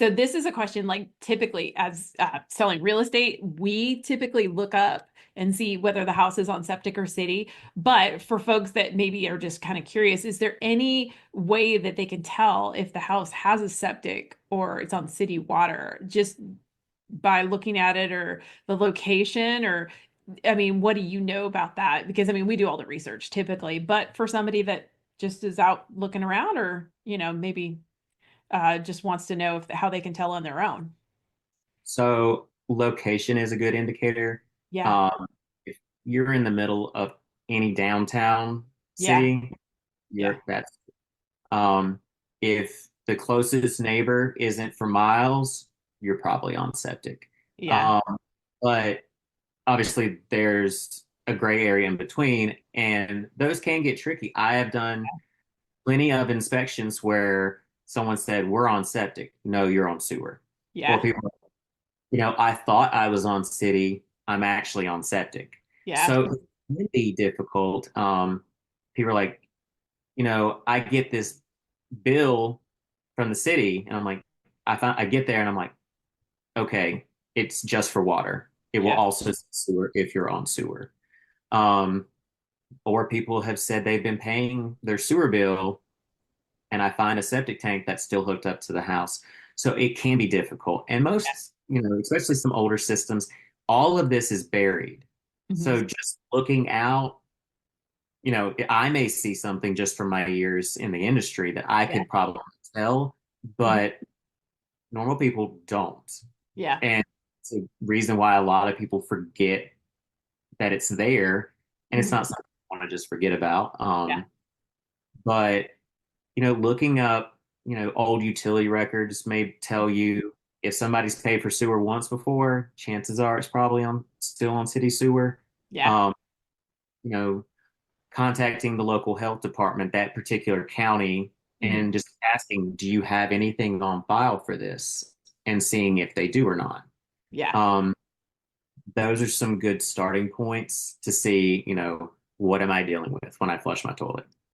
So this is a question like typically as selling real estate, we typically look up and see whether the house is on septic or city. But for folks that maybe are just kind of curious, is there any way that they can tell if the house has a septic or it's on city water just by looking at it or the location? Or I mean, what do you know about that? Because I mean, we do all the research typically, but for somebody that just is out looking around or, maybe just wants to know how they can tell on their own. So location is a good indicator. Yeah. If you're in the middle of any downtown Yeah. city, Yeah. that's um, if the closest neighbor isn't for miles, you're probably on septic. Yeah. Um, but obviously there's a gray area in between, and those can get tricky. I have done plenty of inspections where someone said, "We're on septic." No, you're on sewer. Or Yeah. people, I thought I was on city. I'm actually on septic. Yeah. So it can be difficult. People are like, I get this bill from the city, and I'm like, I get there, and I'm like, okay, it's just for water. It will Yeah. also say sewer if you're on sewer. Um, or people have said they've been paying their sewer bill, and I find a septic tank that's still hooked up to the house. So it can be difficult. And most, especially some older systems, all of this is buried. Mhm. So just looking out, I may see something just from my years in the industry that I Yeah. could probably tell, Mhm. but normal people don't. Yeah. And it's a reason why a lot of people forget that it's there. And it's Mhm. not something I want to just forget about. Yeah. But looking up, old utility records may tell you if somebody's paid for sewer once before, chances are it's probably on still on city sewer. Yeah. Um, you know, Contacting the local health department, that particular county, Mhm. and just asking, do you have anything on file for this? And seeing if they do or not. Yeah. Um, those are some good starting points to see, what am I dealing with when I flush my toilet.